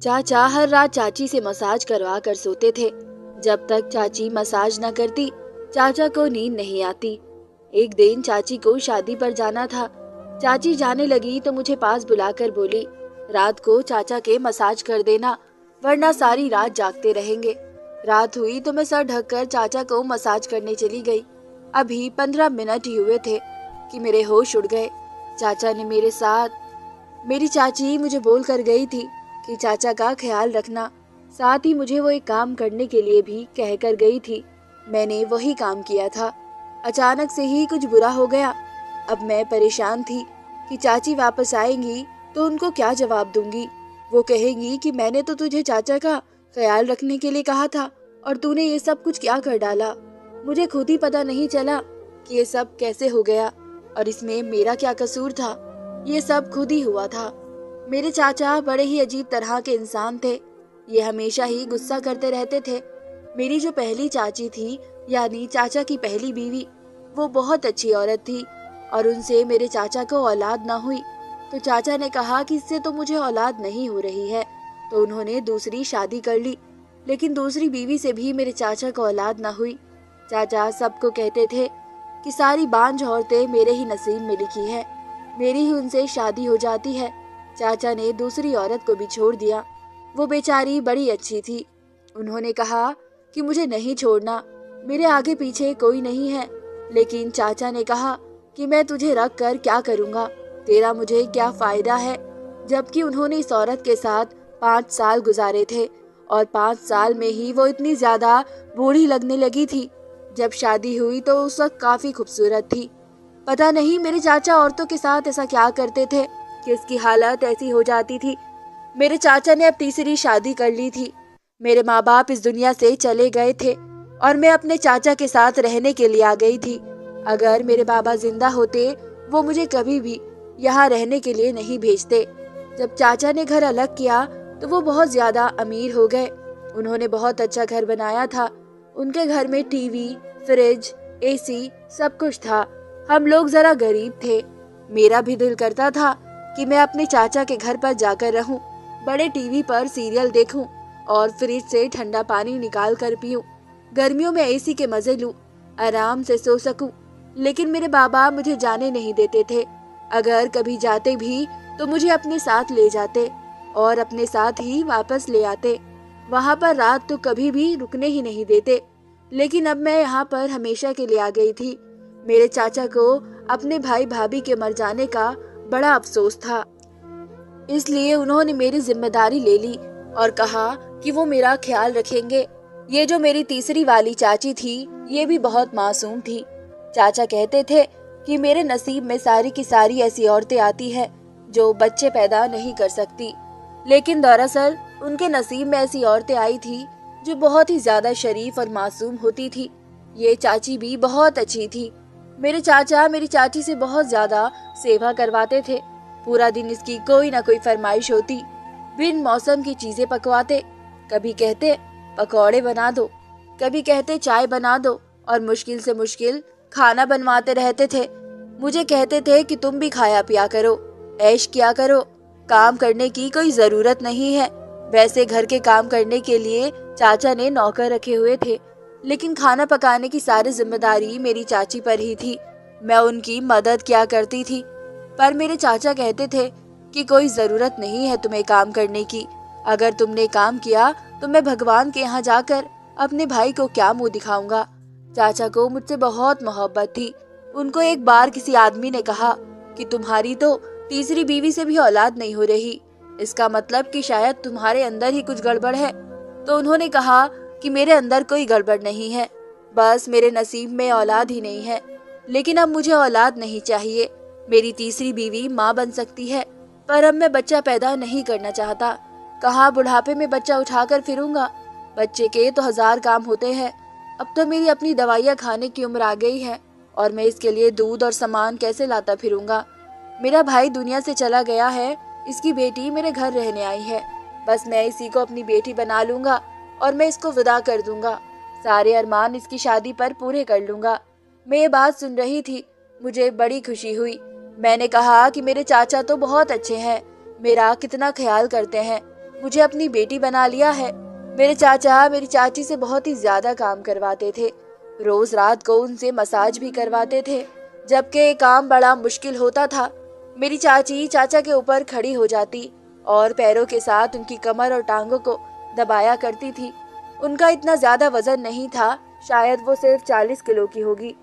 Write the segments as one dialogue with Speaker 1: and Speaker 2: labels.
Speaker 1: चाचा हर रात चाची से मसाज करवा कर सोते थे। जब तक चाची मसाज न करती चाचा को नींद नहीं आती। एक दिन चाची को शादी पर जाना था। चाची जाने लगी तो मुझे पास बुलाकर बोली, रात को चाचा के मसाज कर देना वरना सारी रात जागते रहेंगे। रात हुई तो मैं सर ढककर चाचा को मसाज करने चली गई। अभी 15 मिनट ही हुए थे कि मेरे होश उड़ गए। चाचा ने मेरी चाची मुझे बोल कर गई थी कि चाचा का ख्याल रखना। साथ ही मुझे वो एक काम करने के लिए भी कह कर गई थी। मैंने वही काम किया था। अचानक से ही कुछ बुरा हो गया। अब मैं परेशान थी कि चाची वापस आएंगी तो उनको क्या जवाब दूंगी। वो कहेंगी कि मैंने तो तुझे चाचा का ख्याल रखने के लिए कहा था और तूने ये सब कुछ क्या कर डाला। मुझे खुद ही पता नहीं चला कि ये सब कैसे हो गया और इसमें मेरा क्या कसूर था। ये सब खुद ही हुआ था। मेरे चाचा बड़े ही अजीब तरह के इंसान थे। ये हमेशा ही गुस्सा करते रहते थे। मेरी जो पहली चाची थी, यानी चाचा की पहली बीवी, वो बहुत अच्छी औरत थी और उनसे मेरे चाचा को औलाद ना हुई। तो चाचा ने कहा कि इससे तो मुझे औलाद नहीं हो रही है, तो उन्होंने दूसरी शादी कर ली। लेकिन दूसरी बीवी से भी मेरे चाचा को औलाद ना हुई। चाचा सबको कहते थे कि सारी बांझ औरतें मेरे ही नसीब में लिखी है, मेरी ही उनसे शादी हो जाती है। चाचा ने दूसरी औरत को भी छोड़ दिया। वो बेचारी बड़ी अच्छी थी। उन्होंने कहा कि मुझे नहीं छोड़ना, मेरे आगे पीछे कोई नहीं है। लेकिन चाचा ने कहा कि मैं तुझे रख कर क्या करूँगा, तेरा मुझे क्या फ़ायदा है। जबकि उन्होंने इस औरत के साथ 5 साल गुजारे थे और 5 साल में ही वो इतनी ज़्यादा बूढ़ी लगने लगी थी। जब शादी हुई तो उस वक्त काफ़ी खूबसूरत थी। पता नहीं मेरे चाचा औरतों के साथ ऐसा क्या करते थे कि उसकी हालत ऐसी हो जाती थी। मेरे चाचा ने अब तीसरी शादी कर ली थी। मेरे माँ बाप इस दुनिया से चले गए थे और मैं अपने चाचा के साथ रहने के लिए आ गई थी। अगर मेरे बाबा जिंदा होते वो मुझे कभी भी यहाँ रहने के लिए नहीं भेजते। जब चाचा ने घर अलग किया तो वो बहुत ज्यादा अमीर हो गए। उन्होंने बहुत अच्छा घर बनाया था। उनके घर में टीवी, फ्रिज, एसी सब कुछ था। हम लोग जरा गरीब थे। मेरा भी दिल करता था कि मैं अपने चाचा के घर पर जाकर रहूं, बड़े टीवी पर सीरियल देखूं और फ्रिज से ठंडा पानी निकाल कर पीऊं, गर्मियों में एसी के मजे लूं, आराम से सो सकूं। लेकिन मेरे बाबा मुझे जाने नहीं देते थे। अगर कभी जाते भी तो मुझे अपने साथ ले जाते और अपने साथ ही वापस ले आते। वहां पर रात तो कभी भी रुकने ही नहीं देते। लेकिन अब मैं यहाँ पर हमेशा के लिए आ गई थी। मेरे चाचा को अपने भाई भाभी के मर जाने का बड़ा अफसोस था, इसलिए उन्होंने मेरी जिम्मेदारी ले ली और कहा कि वो मेरा ख्याल रखेंगे। ये जो मेरी तीसरी वाली चाची थी, ये भी बहुत मासूम थी। चाचा कहते थे कि मेरे नसीब में सारी की सारी ऐसी औरतें आती हैं जो बच्चे पैदा नहीं कर सकती। लेकिन दरअसल उनके नसीब में ऐसी औरतें आई थी जो बहुत ही ज्यादा शरीफ और मासूम होती थी। ये चाची भी बहुत अच्छी थी। मेरे चाचा मेरी चाची से बहुत ज्यादा सेवा करवाते थे। पूरा दिन इसकी कोई ना कोई फरमाइश होती। बिन मौसम की चीजें पकवाते। कभी कहते पकौड़े बना दो, कभी कहते चाय बना दो और मुश्किल से मुश्किल खाना बनवाते रहते थे। मुझे कहते थे कि तुम भी खाया पिया करो, ऐश किया करो, काम करने की कोई जरूरत नहीं है। वैसे घर के काम करने के लिए चाचा ने नौकर रखे हुए थे, लेकिन खाना पकाने की सारी जिम्मेदारी मेरी चाची पर ही थी। मैं उनकी मदद किया करती थी। पर मेरे चाचा कहते थे कि कोई जरूरत नहीं है तुम्हें काम करने की। अगर तुमने काम किया तो मैं भगवान के यहाँ जाकर अपने भाई को क्या मुंह दिखाऊंगा। चाचा को मुझसे बहुत मोहब्बत थी। उनको एक बार किसी आदमी ने कहा कि तुम्हारी तो तीसरी बीवी से भी औलाद नहीं हो रही, इसका मतलब कि शायद तुम्हारे अंदर ही कुछ गड़बड़ है। तो उन्होंने कहा कि मेरे अंदर कोई गड़बड़ नहीं है, बस मेरे नसीब में औलाद ही नहीं है। लेकिन अब मुझे औलाद नहीं चाहिए। मेरी तीसरी बीवी माँ बन सकती है, पर अब मैं बच्चा पैदा नहीं करना चाहता। कहाँ बुढ़ापे में बच्चा उठाकर फिरूंगा। बच्चे के तो 1000 काम होते हैं। अब तो मेरी अपनी दवाइयाँ खाने की उम्र आ गई है और मैं इसके लिए दूध और सामान कैसे लाता फिरूंगा। मेरा भाई दुनिया से चला गया है, इसकी बेटी मेरे घर रहने आई है। बस मैं इसी को अपनी बेटी बना लूंगा और मैं इसको विदा कर दूंगा। सारे अरमान इसकी शादी पर पूरे कर लूंगा। मैं ये बात सुन रही थी, मुझे बड़ी खुशी हुई। मैंने कहा कि मेरे चाचा तो बहुत अच्छे हैं, मेरा कितना ख्याल करते हैं। मुझे अपनी बेटी बना लिया है। मेरे चाचा मेरी चाची से बहुत ही ज्यादा काम करवाते थे। रोज रात को उनसे मसाज भी करवाते थे। जबकि ये काम बड़ा मुश्किल होता था। मेरी चाची चाचा के ऊपर खड़ी हो जाती और पैरों के साथ उनकी कमर और टांगों को दबाया करती थी। उनका इतना ज्यादा वजन नहीं था, शायद वो सिर्फ 40 किलो की होगी।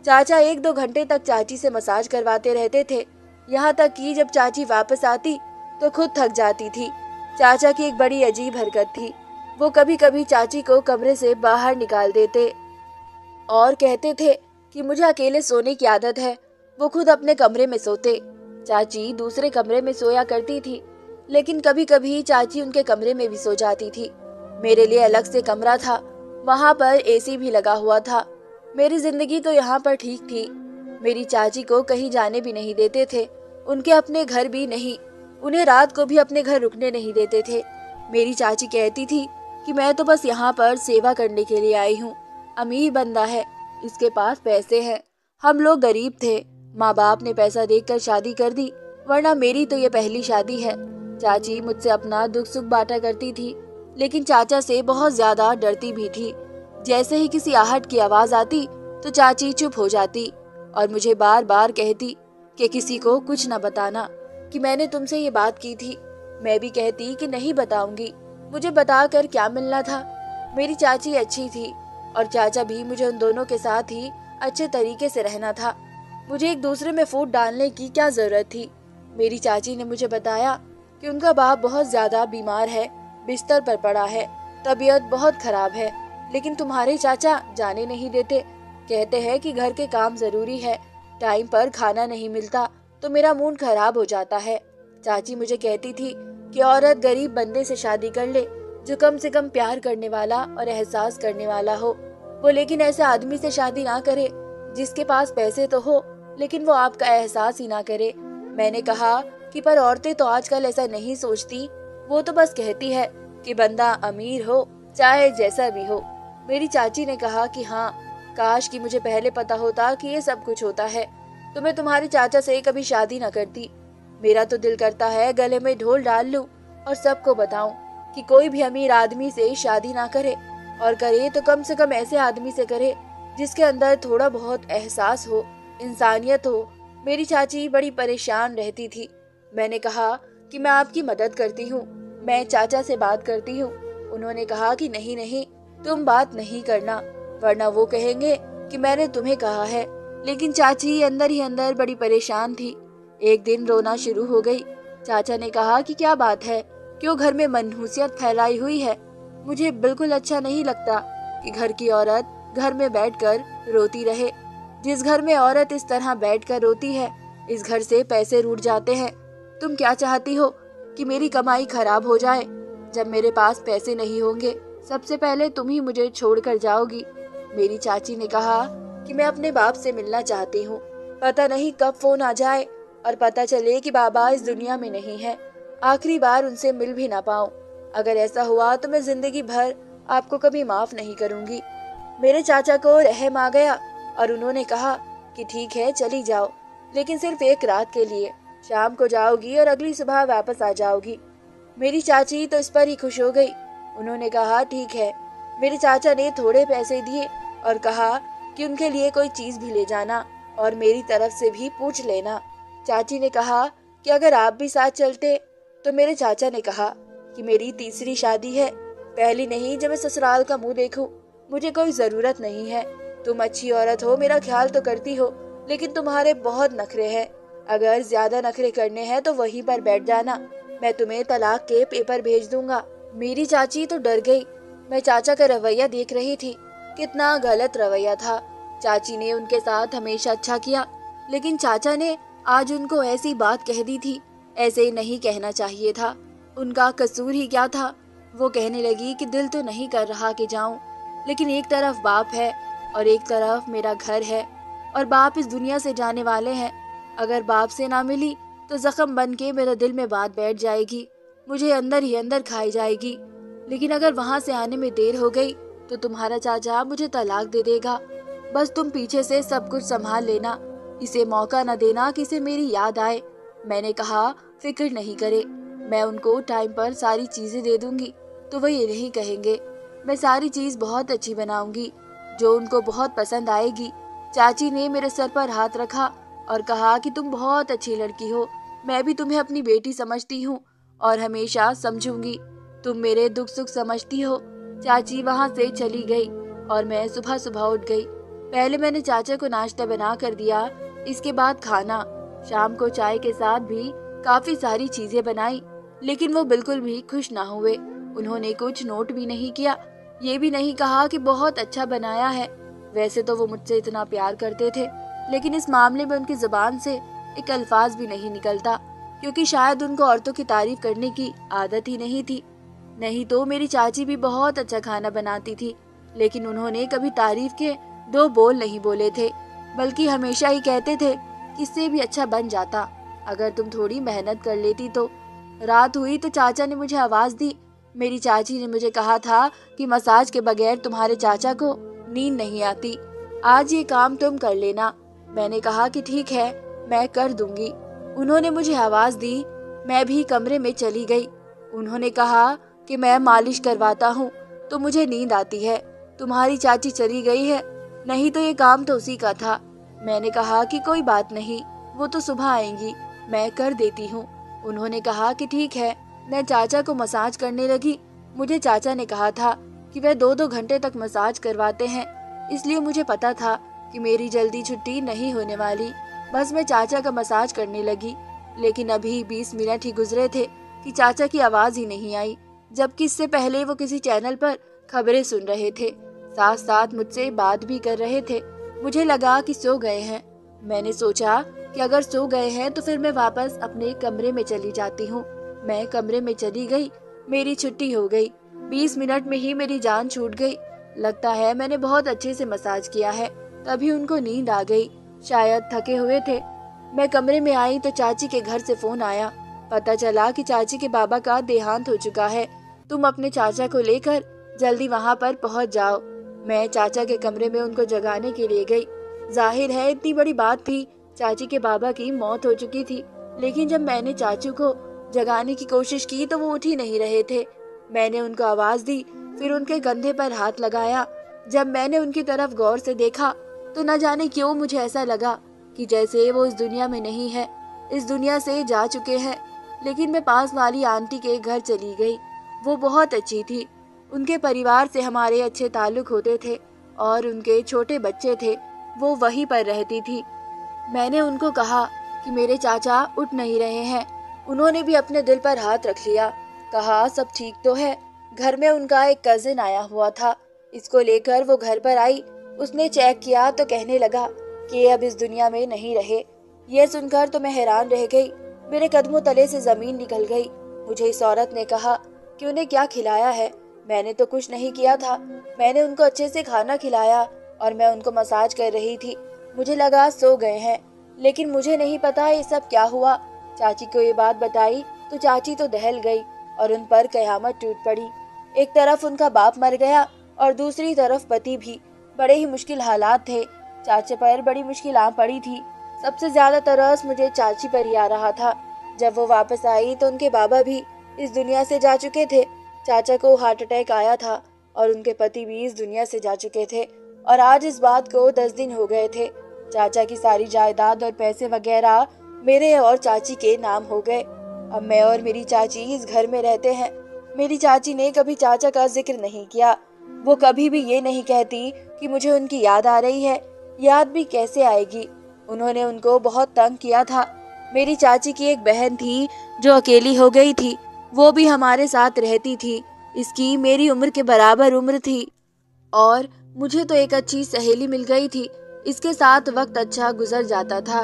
Speaker 1: चाचा 1-2 घंटे तक चाची से मसाज करवाते रहते थे। यहाँ तक कि जब चाची वापस आती तो खुद थक जाती थी। चाचा की एक बड़ी अजीब हरकत थी। वो कभी कभी चाची को कमरे से बाहर निकाल देते और कहते थे कि मुझे अकेले सोने की आदत है। वो खुद अपने कमरे में सोते। चाची दूसरे कमरे में सोया करती थी, लेकिन कभी कभी चाची उनके कमरे में भी सो जाती थी। मेरे लिए अलग से कमरा था, वहाँ पर एसी भी लगा हुआ था। मेरी जिंदगी तो यहाँ पर ठीक थी। मेरी चाची को कहीं जाने भी नहीं देते थे, उनके अपने घर भी नहीं। उन्हें रात को भी अपने घर रुकने नहीं देते थे। मेरी चाची कहती थी कि मैं तो बस यहाँ पर सेवा करने के लिए आई हूँ। अमीर बंदा है, इसके पास पैसे हैं। हम लोग गरीब थे। माँ बाप ने पैसा देकर शादी कर दी, वरना मेरी तो ये पहली शादी है। चाची मुझसे अपना दुख सुख बांटा करती थी, लेकिन चाचा से बहुत ज्यादा डरती भी थी। जैसे ही किसी आहट की आवाज आती तो चाची चुप हो जाती और मुझे बार बार कहती कि किसी को कुछ न बताना, कि मैंने तुमसे ये बात की थी। मैं भी कहती कि नहीं बताऊंगी, मुझे बताकर क्या मिलना था। मेरी चाची अच्छी थी और चाचा भी। मुझे उन दोनों के साथ ही अच्छे तरीके से रहना था। मुझे एक दूसरे में फूट डालने की क्या जरूरत थी। मेरी चाची ने मुझे बताया कि उनका बाप बहुत ज्यादा बीमार है, बिस्तर पर पड़ा है, तबीयत बहुत खराब है। लेकिन तुम्हारे चाचा जाने नहीं देते। कहते हैं कि घर के काम जरूरी है, टाइम पर खाना नहीं मिलता तो मेरा मूड खराब हो जाता है। चाची मुझे कहती थी कि औरत गरीब बंदे से शादी कर ले जो कम से कम प्यार करने वाला और एहसास करने वाला हो। वो लेकिन ऐसे आदमी से शादी ना करे जिसके पास पैसे तो हो, लेकिन वो आपका एहसास ही ना करे। मैंने कहा कि पर औरतें तो आजकल ऐसा नहीं सोचती। वो तो बस कहती है कि बंदा अमीर हो, चाहे जैसा भी हो। मेरी चाची ने कहा कि हाँ, काश कि मुझे पहले पता होता कि ये सब कुछ होता है तो मैं तुम्हारे चाचा से कभी शादी न करती। मेरा तो दिल करता है गले में ढोल डाल लूं और सबको बताऊं कि कोई भी अमीर आदमी से शादी ना करे, और करे तो कम से कम ऐसे आदमी से करे जिसके अंदर थोड़ा बहुत एहसास हो, इंसानियत हो। मेरी चाची बड़ी परेशान रहती थी। मैंने कहा कि मैं आपकी मदद करती हूँ, मैं चाचा से बात करती हूँ। उन्होंने कहा कि नहीं नहीं, तुम बात नहीं करना, वरना वो कहेंगे कि मैंने तुम्हें कहा है। लेकिन चाची अंदर ही अंदर बड़ी परेशान थी। एक दिन रोना शुरू हो गई। चाचा ने कहा कि क्या बात है, क्यों घर में मनहूसियत फैलाई हुई है। मुझे बिल्कुल अच्छा नहीं लगता कि घर की औरत घर में बैठकर रोती रहे। जिस घर में औरत इस तरह बैठकर रोती है, इस घर से पैसे रूठ जाते हैं। तुम क्या चाहती हो कि मेरी कमाई खराब हो जाए? जब मेरे पास पैसे नहीं होंगे, सबसे पहले तुम ही मुझे छोड़कर जाओगी। मेरी चाची ने कहा कि मैं अपने बाप से मिलना चाहती हूँ। पता नहीं कब फोन आ जाए और पता चले कि बाबा इस दुनिया में नहीं है, आखिरी बार उनसे मिल भी ना पाऊं। अगर ऐसा हुआ तो मैं जिंदगी भर आपको कभी माफ नहीं करूंगी। मेरे चाचा को रहम आ गया और उन्होंने कहा कि ठीक है, चली जाओ, लेकिन सिर्फ एक रात के लिए। शाम को जाओगी और अगली सुबह वापस आ जाओगी। मेरी चाची तो इस पर ही खुश हो गई। उन्होंने कहा ठीक है। मेरे चाचा ने थोड़े पैसे दिए और कहा कि उनके लिए कोई चीज भी ले जाना और मेरी तरफ से भी पूछ लेना। चाची ने कहा कि अगर आप भी साथ चलते तो। मेरे चाचा ने कहा कि मेरी तीसरी शादी है, पहली नहीं जब मैं ससुराल का मुंह देखूं। मुझे कोई जरूरत नहीं है। तुम अच्छी औरत हो, मेरा ख्याल तो करती हो, लेकिन तुम्हारे बहुत नखरे हैं। अगर ज्यादा नखरे करने हैं तो वहीं पर बैठ जाना, मैं तुम्हें तलाक के पेपर भेज दूंगा। मेरी चाची तो डर गई। मैं चाचा का रवैया देख रही थी, कितना गलत रवैया था। चाची ने उनके साथ हमेशा अच्छा किया, लेकिन चाचा ने आज उनको ऐसी बात कह दी थी। ऐसे नहीं कहना चाहिए था। उनका कसूर ही क्या था। वो कहने लगी कि दिल तो नहीं कर रहा कि जाऊं, लेकिन एक तरफ बाप है और एक तरफ मेरा घर है, और बाप इस दुनिया से जाने वाले हैं। अगर बाप से ना मिली तो जख्म बन के मेरे दिल में बात बैठ जाएगी, मुझे अंदर ही अंदर खाई जाएगी। लेकिन अगर वहां से आने में देर हो गई तो तुम्हारा चाचा मुझे तलाक दे देगा। बस तुम पीछे से सब कुछ संभाल लेना, इसे मौका न देना कि इसे मेरी याद आए। मैंने कहा फिक्र नहीं करे, मैं उनको टाइम पर सारी चीजें दे दूंगी तो वो ये नहीं कहेंगे। मैं सारी चीज बहुत अच्छी बनाऊंगी जो उनको बहुत पसंद आएगी। चाची ने मेरे सर पर हाथ रखा और कहा कि तुम बहुत अच्छी लड़की हो, मैं भी तुम्हें अपनी बेटी समझती हूँ और हमेशा समझूंगी। तुम मेरे दुख सुख समझती हो। चाची वहाँ से चली गई और मैं सुबह सुबह उठ गई। पहले मैंने चाचा को नाश्ता बना कर दिया, इसके बाद खाना। शाम को चाय के साथ भी काफी सारी चीजें बनाई, लेकिन वो बिल्कुल भी खुश ना हुए। उन्होंने कुछ नोट भी नहीं किया, ये भी नहीं कहा कि बहुत अच्छा बनाया है। वैसे तो वो मुझसे इतना प्यार करते थे, लेकिन इस मामले में उनकी जुबान से एक अल्फाज भी नहीं निकलता, क्योंकि शायद उनको औरतों की तारीफ करने की आदत ही नहीं थी। नहीं तो मेरी चाची भी बहुत अच्छा खाना बनाती थी, लेकिन उन्होंने कभी तारीफ के दो बोल नहीं बोले थे, बल्कि हमेशा ही कहते थे कि इससे भी अच्छा बन जाता अगर तुम थोड़ी मेहनत कर लेती तो। रात हुई तो चाचा ने मुझे आवाज दी। मेरी चाची ने मुझे कहा था कि मसाज के बगैर तुम्हारे चाचा को नींद नहीं आती, आज ये काम तुम कर लेना। मैंने कहा कि ठीक है, मैं कर दूंगी। उन्होंने मुझे आवाज दी, मैं भी कमरे में चली गई। उन्होंने कहा कि मैं मालिश करवाता हूँ तो मुझे नींद आती है, तुम्हारी चाची चली गई है, नहीं तो ये काम तो उसी का था। मैंने कहा कि कोई बात नहीं, वो तो सुबह आएंगी, मैं कर देती हूँ। उन्होंने कहा कि ठीक है। मैं चाचा को मसाज करने लगी। मुझे चाचा ने कहा था कि वह 2-2 घंटे तक मसाज करवाते हैं, इसलिए मुझे पता था कि मेरी जल्दी छुट्टी नहीं होने वाली। बस मैं चाचा का मसाज करने लगी, लेकिन अभी 20 मिनट ही गुजरे थे कि चाचा की आवाज ही नहीं आई, जबकि इससे पहले वो किसी चैनल पर खबरें सुन रहे थे, साथ साथ मुझसे बात भी कर रहे थे। मुझे लगा कि सो गए हैं। मैंने सोचा कि अगर सो गए हैं तो फिर मैं वापस अपने कमरे में चली जाती हूँ। मैं कमरे में चली गई, मेरी छुट्टी हो गई। 20 मिनट में ही मेरी जान छूट गई। लगता है मैंने बहुत अच्छे से मसाज किया है, तभी उनको नींद आ गई, शायद थके हुए थे। मैं कमरे में आई तो चाची के घर से फोन आया। पता चला कि चाची के बाबा का देहांत हो चुका है, तुम अपने चाचा को लेकर जल्दी वहाँ पर पहुँच जाओ। मैं चाचा के कमरे में उनको जगाने के लिए गई। जाहिर है इतनी बड़ी बात थी, चाची के बाबा की मौत हो चुकी थी, लेकिन जब मैंने चाचू को जगाने की कोशिश की तो वो उठ ही नहीं रहे थे। मैंने उनको आवाज दी, फिर उनके कंधे पर हाथ लगाया। जब मैंने उनकी तरफ गौर से देखा तो न जाने क्यों मुझे ऐसा लगा कि जैसे वो इस दुनिया में नहीं है, इस दुनिया से जा चुके हैं। लेकिन मैं पास वाली आंटी के घर चली गई। वो बहुत अच्छी थी, उनके परिवार से हमारे अच्छे ताल्लुक होते थे और उनके छोटे बच्चे थे, वो वहीं पर रहती थी। मैंने उनको कहा कि मेरे चाचा उठ नहीं रहे हैं। उन्होंने भी अपने दिल पर हाथ रख लिया, कहा सब ठीक तो है। घर में उनका एक कजिन आया हुआ था, इसको लेकर वो घर पर आई। उसने चेक किया तो कहने लगा कि ये अब इस दुनिया में नहीं रहे। यह सुनकर तो मैं हैरान रह गई, मेरे कदमों तले से जमीन निकल गई। मुझे इस औरत ने कहा कि उन्हें क्या खिलाया है। मैंने तो कुछ नहीं किया था, मैंने उनको अच्छे से खाना खिलाया और मैं उनको मसाज कर रही थी। मुझे लगा सो गए हैं, लेकिन मुझे नहीं पता ये सब क्या हुआ। चाची को ये बात बताई तो चाची तो दहल गई और उन पर कयामत टूट पड़ी। एक तरफ उनका बाप मर गया और दूसरी तरफ पति भी। बड़े ही मुश्किल हालात थे, चाचे पर बड़ी मुश्किल आ पड़ी थी। सबसे ज्यादा तरस मुझे चाची पर ही आ रहा था। जब वो वापस आई तो उनके बाबा भी इस दुनिया से जा चुके थे। चाचा को हार्ट अटैक आया था और उनके पति भी इस दुनिया से जा चुके थे, और आज इस बात को 10 दिन हो गए थे। चाचा की सारी जायदाद और पैसे वगैरह मेरे और चाची के नाम हो गए। अब मैं और मेरी चाची इस घर में रहते हैं। मेरी चाची ने कभी चाचा का जिक्र नहीं किया। वो कभी भी ये नहीं कहती कि मुझे उनकी याद आ रही है। याद भी कैसे आएगी, उन्होंने उनको बहुत तंग किया था। मेरी चाची की एक बहन थी जो अकेली हो गई थी, वो भी हमारे साथ रहती थी। इसकी मेरी उम्र के बराबर उम्र थी और मुझे तो एक अच्छी सहेली मिल गई थी। इसके साथ वक्त अच्छा गुजर जाता था।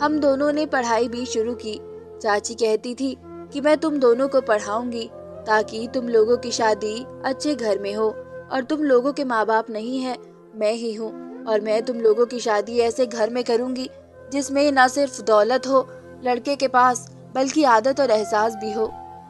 Speaker 1: हम दोनों ने पढ़ाई भी शुरू की। चाची कहती थी कि मैं तुम दोनों को पढ़ाऊंगी ताकि तुम लोगों की शादी अच्छे घर में हो, और तुम लोगों के माँ बाप नहीं है, मैं ही हूँ। और मैं तुम लोगों की शादी ऐसे घर में करूंगी जिसमें न सिर्फ दौलत हो लड़के के पास, बल्कि आदत और एहसास भी हो।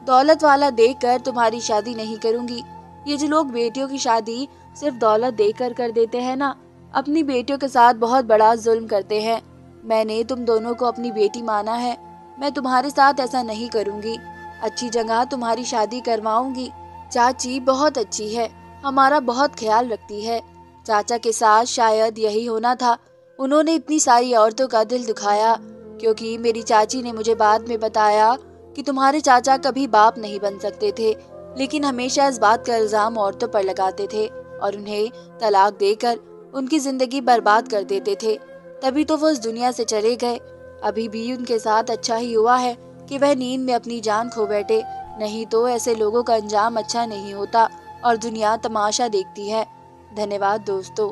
Speaker 1: दौलत वाला देखकर तुम्हारी शादी नहीं करूंगी। ये जो लोग बेटियों की शादी सिर्फ दौलत देकर कर देते हैं ना, अपनी बेटियों के साथ बहुत बड़ा जुल्म करते हैं। मैंने तुम दोनों को अपनी बेटी माना है, मैं तुम्हारे साथ ऐसा नहीं करूंगी। अच्छी जगह तुम्हारी शादी करवाऊंगी। चाची बहुत अच्छी है, हमारा बहुत ख्याल रखती है। चाचा के साथ शायद यही होना था। उन्होंने इतनी सारी औरतों का दिल दुखाया, क्योंकि मेरी चाची ने मुझे बाद में बताया कि तुम्हारे चाचा कभी बाप नहीं बन सकते थे, लेकिन हमेशा इस बात का इल्जाम औरतों पर लगाते थे और उन्हें तलाक देकर उनकी जिंदगी बर्बाद कर देते थे। तभी तो वो इस दुनिया से चले गए। अभी भी उनके साथ अच्छा ही हुआ है कि वह नींद में अपनी जान खो बैठे, नहीं तो ऐसे लोगों का अंजाम अच्छा नहीं होता और दुनिया तमाशा देखती है। धन्यवाद दोस्तों।